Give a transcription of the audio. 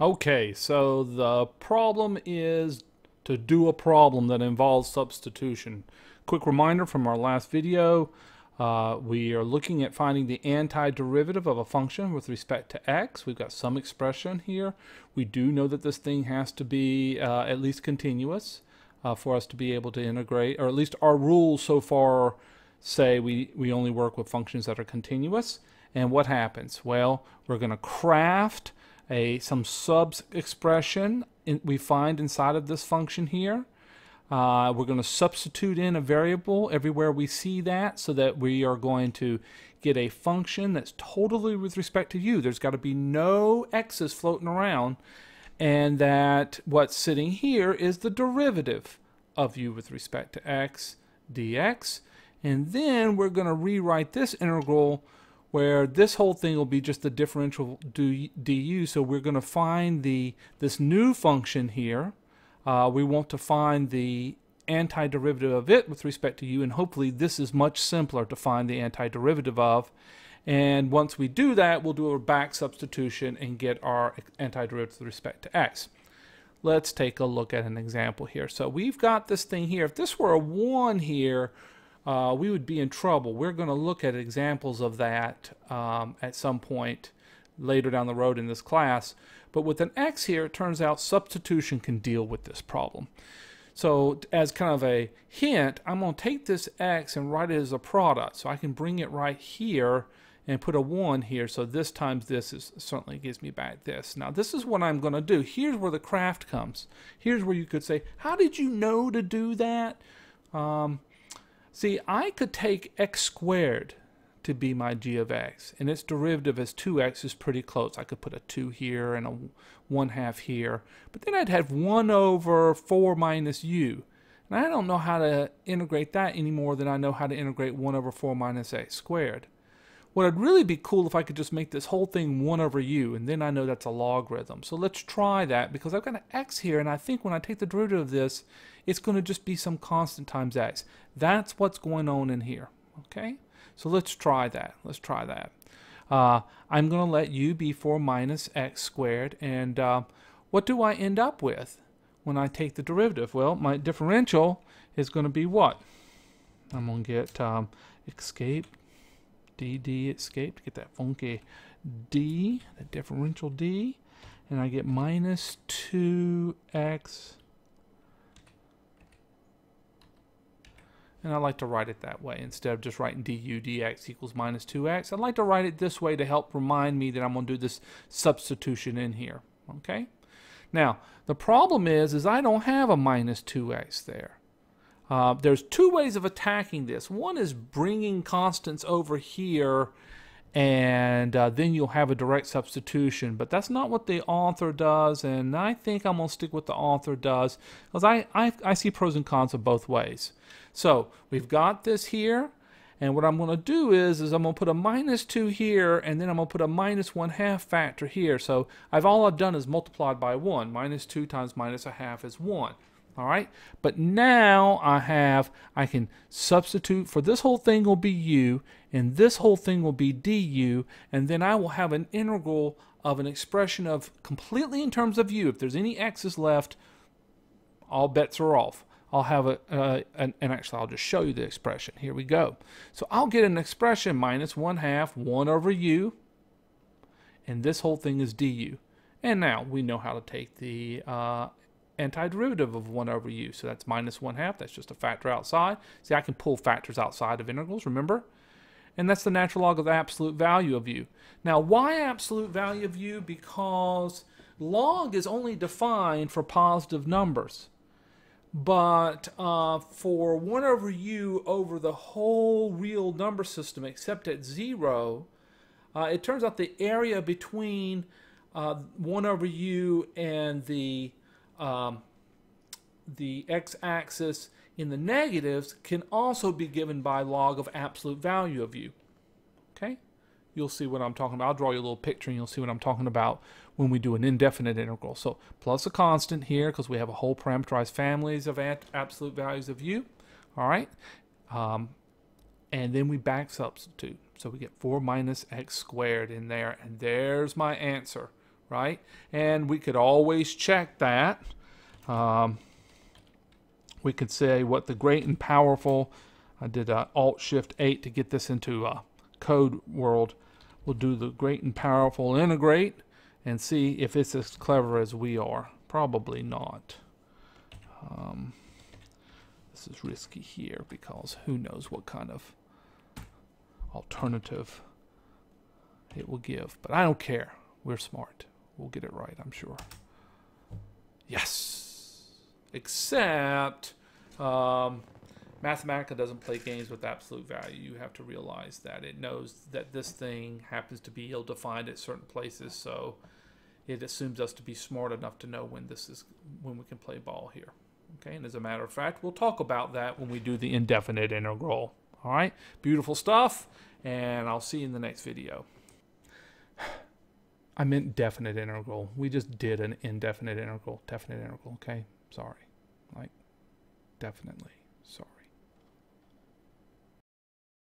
Okay, so the problem is to do a problem that involves substitution. Quick reminder from our last video, we are looking at finding the antiderivative of a function with respect to x. We've got some expression here. We do know that this thing has to be at least continuous for us to be able to integrate, or at least our rules so far say we only work with functions that are continuous. And what happens? Well, we're going to craft some subs expression we find inside of this function here. We're going to substitute in a variable everywhere we see that, so that we are going to get a function that's totally with respect to u. There's got to be no x's floating around, and that what's sitting here is the derivative of u with respect to x dx. And then we're going to rewrite this integral where this whole thing will be just the differential du. So we're going to find this new function here. We want to find the antiderivative of it with respect to u, and hopefully this is much simpler to find the antiderivative of. And once we do that, we'll do a back substitution and get our antiderivative with respect to x. Let's take a look at an example here. So we've got this thing here. If this were a 1 here, we would be in trouble. We're going to look at examples of that at some point later down the road in this class. But with an x here, it turns out substitution can deal with this problem. So as kind of a hint, I'm going to take this x and write it as a product. So I can bring it right here and put a 1 here. So this times this certainly gives me back this. Now this is what I'm going to do. Here's where the craft comes. Here's where you could say, how did you know to do that? See, I could take x squared to be my g of x, and its derivative as 2x is pretty close. I could put a 2 here and a 1/2 here, but then I'd have 1 over 4 minus u. And I don't know how to integrate that any more than I know how to integrate 1 over 4 minus x squared. What would really be cool if I could just make this whole thing 1 over u, and then I know that's a logarithm. So let's try that, because I've got an x here, and I think when I take the derivative of this, it's going to just be some constant times x. That's what's going on in here. Okay? So let's try that. Let's try that. I'm going to let u be 4 minus x squared, and what do I end up with when I take the derivative? Well, my differential is going to be what? I'm going to get escape, dd escape, to get that funky d, the differential d, and I get minus 2x. And I like to write it that way instead of just writing du dx equals minus 2x. I'd like to write it this way to help remind me that I'm going to do this substitution in here. Okay? Now, the problem is I don't have a minus 2x there. There's two ways of attacking this. One is bringing constants over here, and then you'll have a direct substitution. But that's not what the author does, and I think I'm going to stick with the author does, because I see pros and cons of both ways. So we've got this here, and what I'm going to do is I'm going to put a minus 2 here, and then I'm going to put a minus 1/2 factor here. So all I've done is multiplied by 1. Minus 2 times minus 1/2 is 1. All right, but now I can substitute for this whole thing will be u, and this whole thing will be du, and then I will have an integral of an expression of completely in terms of u. If there's any x's left, all bets are off. I'll have and actually I'll just show you the expression. Here we go. So I'll get an expression minus 1/2 1 over u, and this whole thing is du. And now we know how to take the antiderivative of 1 over u. So that's minus 1/2. That's just a factor outside. See, I can pull factors outside of integrals, remember? And that's the natural log of the absolute value of u. Now, why absolute value of u? Because log is only defined for positive numbers. But for 1 over u over the whole real number system except at 0, it turns out the area between 1 over u and the x-axis in the negatives can also be given by log of absolute value of u. Okay? You'll see what I'm talking about. I'll draw you a little picture and you'll see what I'm talking about when we do an indefinite integral. So plus a constant here, because we have a whole parameterized families of absolute values of u. All right? And then we back substitute. So we get 4 minus x squared in there, and there's my answer right? And we could always check that. We could say what the great and powerful, I did Alt-Shift-8 to get this into code world. We'll do the great and powerful integrate and see if it's as clever as we are. Probably not. This is risky here because who knows what kind of alternative it will give. But I don't care. We're smart. We'll get it right, I'm sure. Yes. Except Mathematica doesn't play games with absolute value. You have to realize that it knows that this thing happens to be ill-defined at certain places, so it assumes us to be smart enough to know when we can play ball here. Okay, and as a matter of fact, we'll talk about that when we do the indefinite integral. All right, beautiful stuff, and I'll see you in the next video. I meant definite integral. We just did an indefinite integral, definite integral, okay? Sorry. Like, definitely sorry.